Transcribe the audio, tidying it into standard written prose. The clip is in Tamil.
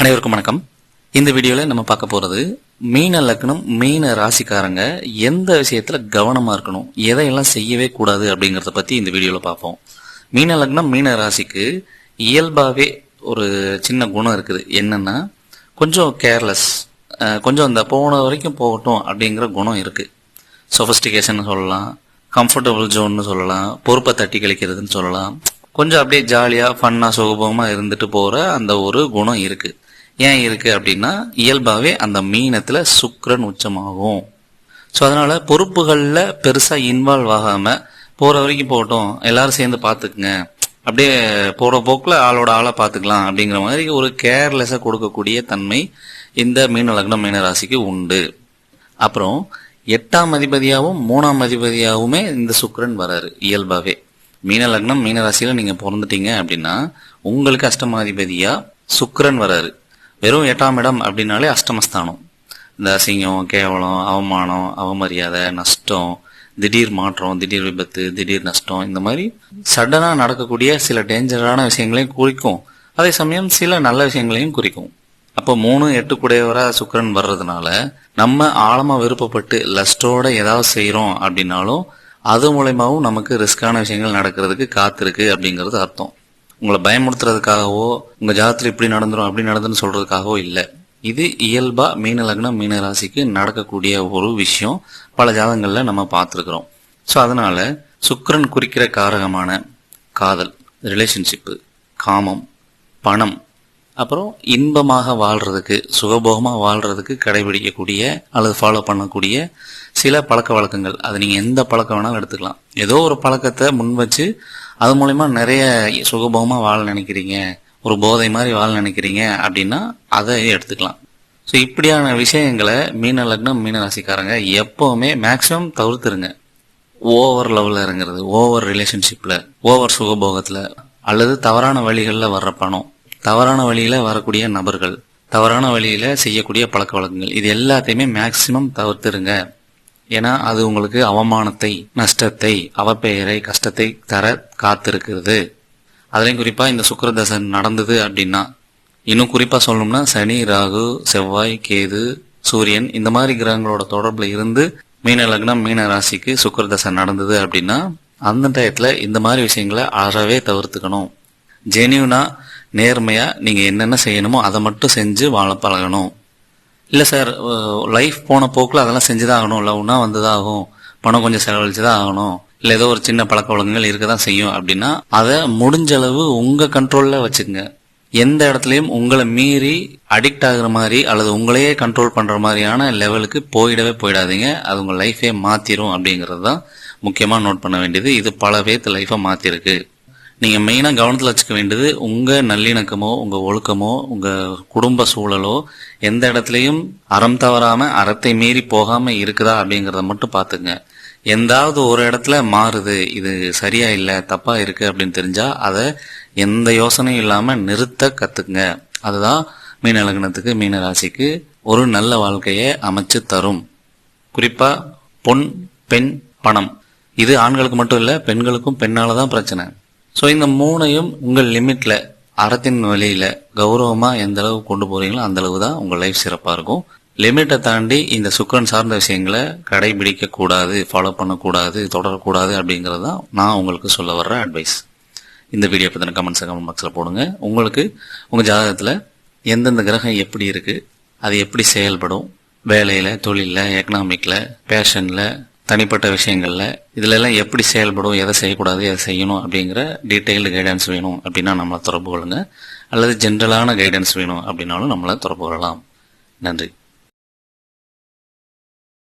அனைவருக்கும் வணக்கம். இந்த வீடியோவில் நம்ம பார்க்க போகிறது மீன லக்னம் மீன ராசிக்காரங்க எந்த விஷயத்தில் கவனமாக இருக்கணும், எதையெல்லாம் செய்யவே கூடாது அப்படிங்கிறத பற்றி இந்த வீடியோவில் பார்ப்போம். மீன லக்னம் மீன ராசிக்கு இயல்பாகவே ஒரு சின்ன குணம் இருக்குது. என்னென்னா கொஞ்சம் கேர்லெஸ், கொஞ்சம் அந்த போன வரைக்கும் போகட்டும் அப்படிங்கிற குணம் இருக்குது. சொஃபஸ்டிகேஷன் சொல்லலாம், கம்ஃபர்டபுள் ஜோன்னு சொல்லலாம், பொறுப்பை தட்டி கழிக்கிறதுன்னு சொல்லலாம். கொஞ்சம் அப்படியே ஜாலியாக ஃபன்னாக சுகபமாக இருந்துட்டு போகிற அந்த ஒரு குணம் இருக்குது. ஏன் இருக்குது அப்படின்னா இயல்பாகவே அந்த மீனத்தில் சுக்கிரன் உச்சமாகும். ஸோ அதனால் பொறுப்புகளில் பெருசாக இன்வால்வ் ஆகாமல் போகிற வரைக்கும் போகட்டும், எல்லாரும் சேர்ந்து பார்த்துக்குங்க, அப்படியே போகிற போக்கில் ஆளோட ஆளாக பார்த்துக்கலாம் அப்படிங்கிற மாதிரி ஒரு கேர்லெஸ்ஸாக கொடுக்கக்கூடிய தன்மை இந்த மீன லக்னம் மீன ராசிக்கு உண்டு. அப்புறம் 8ஆம் அதிபதியாகவும் 3ஆம் அதிபதியாகவுமே இந்த சுக்கிரன் வராரு. இயல்பாகவே மீன லக்னம் மீன ராசியில் நீங்கள் பிறந்துட்டீங்க அப்படின்னா உங்களுக்கு அஷ்டமாதிபதியாக சுக்கிரன் வராரு. வெறும் 8ஆம் இடம் அப்படின்னாலே அஷ்டமஸ்தானம். இந்த அசிங்கம், கேவலம், அவமானம், அவமரியாதை, நஷ்டம், திடீர் மாற்றம், திடீர் விபத்து, திடீர் நஷ்டம், இந்த மாதிரி சடனாக நடக்கக்கூடிய சில டேஞ்சரான விஷயங்களையும் குறிக்கும். அதே சமயம் சில நல்ல விஷயங்களையும் குறிக்கும். அப்போ 3, 8 கூடையவராக சுக்கிரன் வர்றதுனால நம்ம ஆழமாக விருப்பப்பட்டு லஸ்டோட ஏதாவது செய்கிறோம் அப்படின்னாலும் அது மூலயமாவும் நமக்கு ரிஸ்கான விஷயங்கள் நடக்கிறதுக்கு காத்திருக்கு அப்படிங்கிறது அர்த்தம். உங்களை பயமுறுத்துறதுக்காகவோ உங்கள் ஜாதகத்தில் இப்படி நடந்துடும் அப்படி நடந்துன்னு சொல்கிறதுக்காகவோ இல்லை. இது இயல்பாக மீன லக்னம் மீன ராசிக்கு நடக்கக்கூடிய ஒரு விஷயம். பல ஜாதகங்களில் நம்ம பார்த்துருக்குறோம். ஸோ அதனால் சுக்கிரன் குறிக்கிற காரகமான காதல், ரிலேஷன்ஷிப்பு, காமம், பணம், அப்புறம் இன்பமாக வாழ்கிறதுக்கு, சுகபோகமாக வாழ்கிறதுக்கு கடைபிடிக்கக்கூடிய அல்லது ஃபாலோ பண்ணக்கூடிய சில பழக்க வழக்கங்கள். அது நீங்கள் எந்த பழக்கம் வேணாலும் எடுத்துக்கலாம். ஏதோ ஒரு பழக்கத்தை முன் வச்சு அது மூலயமா நிறைய சுகபோகமாக வாழ நினைக்கிறீங்க, ஒரு போதை மாதிரி வாழ நினைக்கிறீங்க அப்படின்னா அதை எடுத்துக்கலாம். ஸோ இப்படியான விஷயங்களை மீன லக்னம் மீன ராசிக்காரங்க எப்போவுமே மேக்ஸிமம் தவிர்த்துருங்க. ஓவர் லெவலில் இறங்குறது, ஓவர் ரிலேஷன்ஷிப்பில், ஓவர் சுகபோகத்தில், அல்லது தவறான வழிகளில் வர்ற பணம், தவறான வழியில் வரக்கூடிய நபர்கள், தவறான வழியில் செய்யக்கூடிய பழக்க வழக்கங்கள், இது எல்லாத்தையுமே மேக்சிமம் தவிர்த்துருங்க. ஏன்னா அது உங்களுக்கு அவமானத்தை, நஷ்டத்தை, அவப்பெயரை, கஷ்டத்தை தர காத்திருக்கிறது. அதுலேயும் குறிப்பாக இந்த சுக்கிரதசை நடந்தது அப்படின்னா, இன்னும் குறிப்பாக சொல்லணும்னா சனி, ராகு, செவ்வாய், கேது, சூரியன் இந்த மாதிரி கிரகங்களோட தொடர்பில் இருந்து மீன லக்னம் மீன ராசிக்கு சுக்கிரதசை நடந்தது அப்படின்னா அந்த டயத்தில் இந்த மாதிரி விஷயங்களை அறவே தவிர்த்துக்கணும். ஜெனியூனா நேர்மையாக நீங்கள் என்னென்ன செய்யணுமோ அதை மட்டும் செஞ்சு வாழ பழகணும். இல்லை சார், லைஃப் போன போக்கில் அதெல்லாம் செஞ்சு தான் ஆகணும், லவ்னா வந்து தான் ஆகும், பணம் கொஞ்சம் செலவழிச்சு தான் ஆகணும், இல்லை ஏதோ ஒரு சின்ன பழக்க வழக்கங்கள் இருக்க தான் செய்யும் அப்படின்னா அதை முடிஞ்ச அளவு உங்கள் கண்ட்ரோலில் வச்சுக்கோங்க. எந்த இடத்துலையும் உங்களை மீறி அடிக்ட் ஆகுற மாதிரி அல்லது உங்களையே கண்ட்ரோல் பண்ணுற மாதிரியான லெவலுக்கு போயிடாதீங்க. அது உங்கள் லைஃபே மாற்றிடும் அப்படிங்கிறது தான் முக்கியமாக நோட் பண்ண வேண்டியது. இது பல பேர்த்து லைஃபை மாற்றிருக்கு. நீங்கள் மெயினாக கவனத்தில் வச்சுக்க வேண்டியது உங்கள் நல்லிணக்கமோ, உங்கள் ஒழுக்கமோ, உங்கள் குடும்ப சூழலோ எந்த இடத்துலையும் அறம் தவறாமல் அறத்தை மீறி போகாமல் இருக்குதா அப்படிங்கிறத மட்டும் பார்த்துங்க. எந்தாவது ஒரு இடத்துல மாறுது, இது சரியா இல்லை, தப்பாக இருக்குது அப்படின்னு தெரிஞ்சால் அதை எந்த யோசனையும் இல்லாமல் நிறுத்த கற்றுக்குங்க. அதுதான் மீன லக்னத்துக்கு மீன ராசிக்கு ஒரு நல்ல வாழ்க்கையை அமைச்சு தரும். குறிப்பாக பொன், பெண், பணம், இது ஆண்களுக்கு மட்டும் இல்லை, பெண்களுக்கும் பெண்ணால தான் பிரச்சனை. ஸோ இந்த மூணையும் உங்கள் லிமிட்டில், அறத்தின் வழியில் கௌரவமாக எந்த அளவு கொண்டு போகிறீங்களோ அந்த அளவு தான் உங்கள் லைஃப் சிறப்பாக இருக்கும். லிமிட்டை தாண்டி இந்த சுக்கிரன் சார்ந்த விஷயங்களை கடைபிடிக்கக்கூடாது, ஃபாலோ பண்ணக்கூடாது, தொடரக்கூடாது அப்படிங்கிறது தான் நான் உங்களுக்கு சொல்ல வர்ற அட்வைஸ். இந்த வீடியோ பற்றின கமெண்ட் பாக்ஸில் போடுங்க. உங்களுக்கு உங்கள் ஜாதகத்தில் எந்தெந்த கிரகம் எப்படி இருக்குது, அது எப்படி செயல்படும், வேலையில், தொழிலில், எக்கனாமிக்கில், பேஷனில், தனிப்பட்ட விஷயங்களில் இதிலெல்லாம் எப்படி செயல்படும், எதை செய்யக்கூடாது, எதை செய்யணும் அப்படிங்கிற டீட்டெயில்டு கைடன்ஸ் வேணும் அப்படின்னா நம்மளை தொடர்பு கொள்ளுங்க. அல்லது ஜென்ரலான கைடன்ஸ் வேணும் அப்படின்னாலும் நம்மளை தொடர்பு கொள்ளலாம். நன்றி.